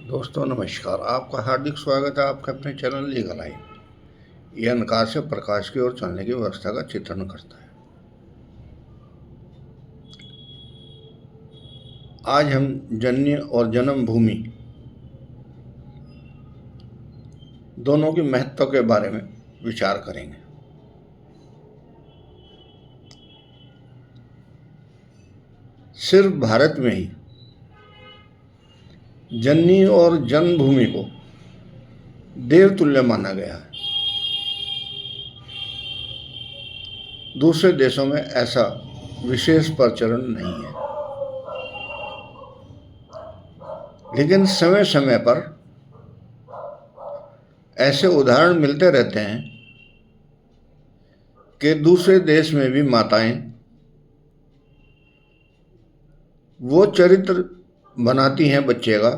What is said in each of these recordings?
दोस्तों नमस्कार। आपका हार्दिक स्वागत है आपके अपने चैनल लीगल लाइन। यह अंधकार से प्रकाश की ओर चलने की व्यवस्था का चित्रण करता है। आज हम जननी और जन्म भूमि दोनों के महत्व के बारे में विचार करेंगे। सिर्फ भारत में ही जननी और जन्मभूमि को देवतुल्य माना गया है। दूसरे देशों में ऐसा विशेष प्रचलन नहीं है, लेकिन समय समय पर ऐसे उदाहरण मिलते रहते हैं कि दूसरे देश में भी माताएं वो चरित्र बनाती हैं बच्चे का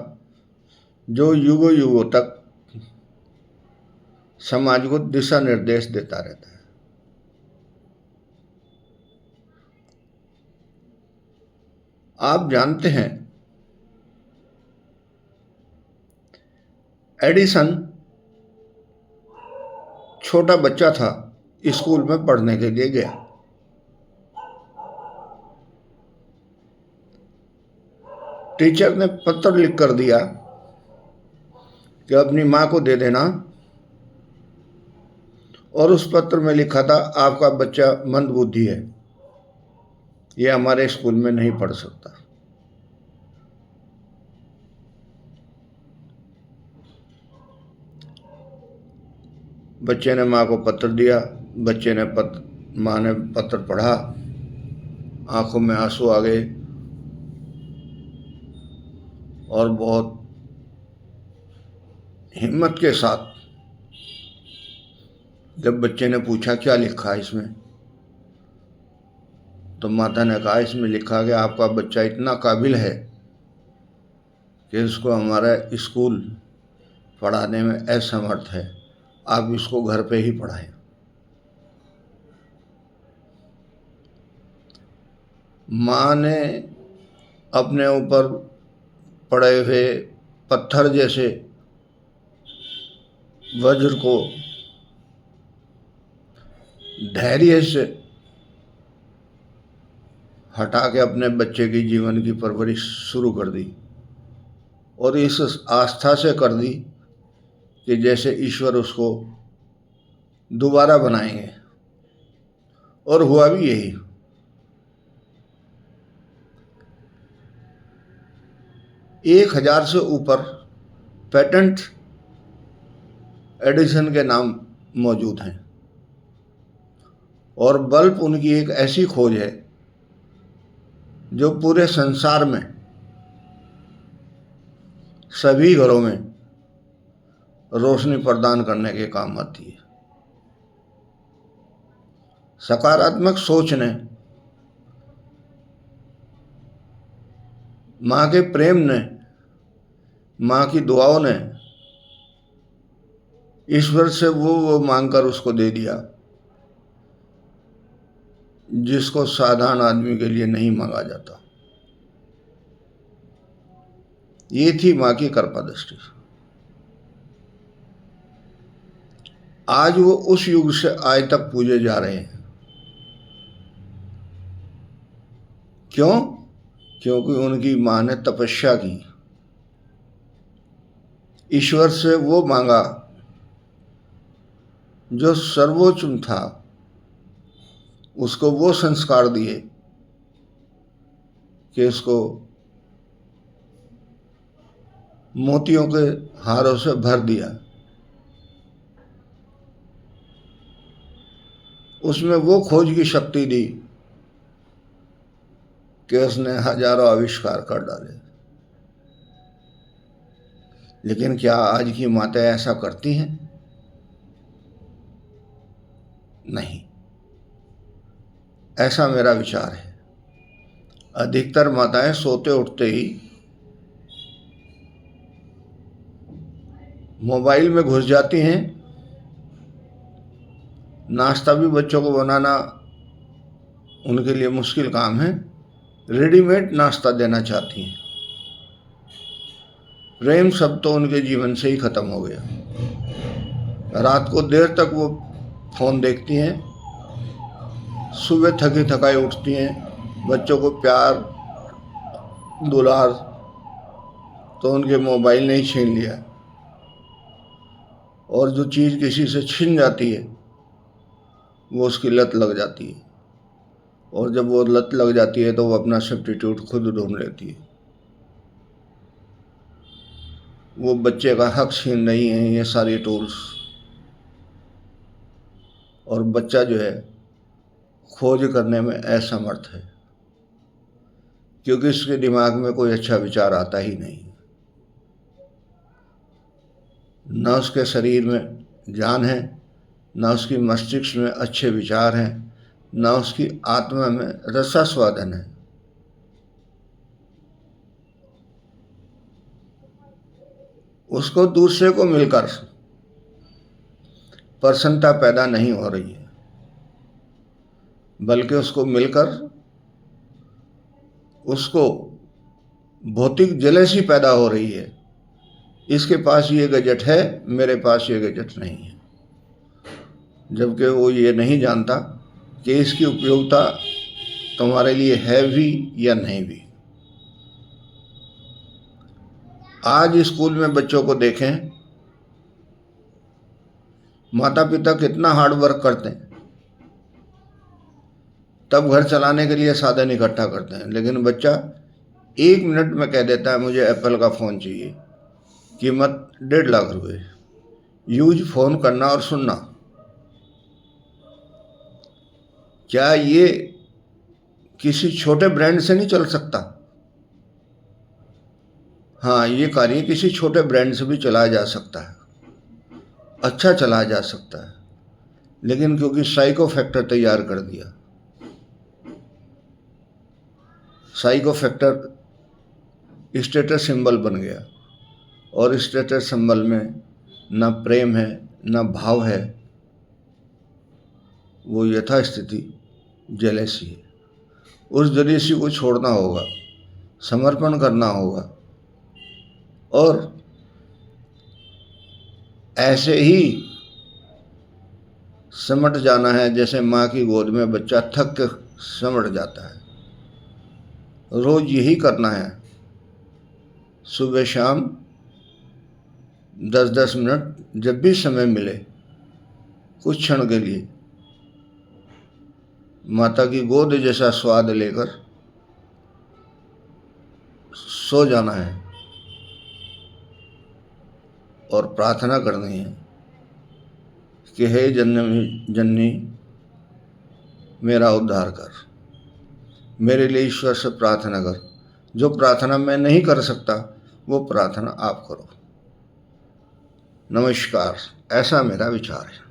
जो युगों युगों तक समाज को दिशा निर्देश देता रहता है। आप जानते हैं एडिसन छोटा बच्चा था, स्कूल में पढ़ने के लिए गया। टीचर ने पत्र लिख कर दिया कि अपनी माँ को दे देना, और उस पत्र में लिखा था आपका बच्चा मंदबुद्धि है, ये हमारे स्कूल में नहीं पढ़ सकता। बच्चे ने माँ को पत्र दिया। बच्चे ने माँ ने पत्र पढ़ा, आंखों में आंसू आ गए और बहुत हिम्मत के साथ जब बच्चे ने पूछा क्या लिखा है इसमें, तो माता ने कहा इसमें लिखा कि आपका बच्चा इतना काबिल है कि इसको हमारा स्कूल पढ़ाने में असमर्थ है, आप इसको घर पे ही पढ़ाएं। माँ ने अपने ऊपर पड़े हुए पत्थर जैसे वज्र को धैर्य से हटा के अपने बच्चे की जीवन की परवरिश शुरू कर दी, और इस आस्था से कर दी कि जैसे ईश्वर उसको दोबारा बनाएंगे, और हुआ भी यही। एक 1000 से ऊपर पेटेंट एडिसन के नाम मौजूद हैं, और बल्ब उनकी एक ऐसी खोज है जो पूरे संसार में सभी घरों में रोशनी प्रदान करने के काम आती है। सकारात्मक सोच ने, माँ के प्रेम ने, माँ की दुआओं ने ईश्वर से वो मांगकर उसको दे दिया जिसको साधारण आदमी के लिए नहीं मांगा जाता। ये थी माँ की कृपा दृष्टि। आज वो उस युग से आज तक पूजे जा रहे हैं। क्यों? क्योंकि उनकी माँ ने तपस्या की, ईश्वर से वो मांगा जो सर्वोच्च था, उसको वो संस्कार दिए कि उसको मोतियों के हारों से भर दिया। उसमें वो खोज की शक्ति दी कि उसने हजारों आविष्कार कर डाले। लेकिन क्या आज की माताएं ऐसा करती हैं? नहीं, ऐसा मेरा विचार है। अधिकतर माताएं सोते उठते ही मोबाइल में घुस जाती हैं। नाश्ता भी बच्चों को बनाना उनके लिए मुश्किल काम है, रेडीमेड नाश्ता देना चाहती हैं। प्रेम शब्द तो उनके जीवन से ही खत्म हो गया। रात को देर तक वो फ़ोन देखती हैं, सुबह थकी थकाई उठती हैं। बच्चों को प्यार दुलार तो उनके मोबाइल ने ही छीन लिया, और जो चीज़ किसी से छिन जाती है वो उसकी लत लग जाती है, और जब वो लत लग जाती है तो वो अपना सब्स्टिट्यूट खुद ढूंढ लेती है। वो बच्चे का हक छीन रही हैं ये सारी टूल्स, और बच्चा जो है खोज करने में असमर्थ है, क्योंकि उसके दिमाग में कोई अच्छा विचार आता ही नहीं। न उसके शरीर में जान है, न उसकी मस्तिष्क में अच्छे विचार हैं, न उसकी आत्मा में रसास्वादन है। उसको दूसरे को मिलकर प्रसन्नता पैदा नहीं हो रही है, बल्कि उसको मिलकर उसको भौतिक जेलसी पैदा हो रही है। इसके पास ये गैजेट है, मेरे पास ये गैजेट नहीं है, जबकि वो ये नहीं जानता कि इसकी उपयोगिता तुम्हारे लिए है भी या नहीं भी। आज स्कूल में बच्चों को देखें, माता पिता कितना हार्ड वर्क करते हैं, तब घर चलाने के लिए साधन इकट्ठा करते हैं, लेकिन बच्चा 1 मिनट में कह देता है मुझे एप्पल का फ़ोन चाहिए, कीमत 1.5 लाख रुपए, यूज फ़ोन करना और सुनना। क्या ये किसी छोटे ब्रांड से नहीं चल सकता? हाँ, ये कार्य किसी छोटे ब्रांड से भी चलाया जा सकता है, अच्छा चलाया जा सकता है, लेकिन क्योंकि साइको फैक्टर तैयार कर दिया, साइको फैक्टर स्टेटस सिंबल बन गया, और स्टेटस सिंबल में ना प्रेम है ना भाव है, वो यथास्थिति जेलेसी है। उस जेलेसी को छोड़ना होगा, समर्पण करना होगा, और ऐसे ही समट जाना है जैसे माँ की गोद में बच्चा थक के समट जाता है। रोज यही करना है, सुबह शाम 10-10 मिनट जब भी समय मिले, कुछ क्षण के लिए माता की गोद जैसा स्वाद लेकर सो जाना है, और प्रार्थना करनी है कि हे जननी मेरा उद्धार कर, मेरे लिए ईश्वर से प्रार्थना कर। जो प्रार्थना मैं नहीं कर सकता वो प्रार्थना आप करो। नमस्कार, ऐसा मेरा विचार है।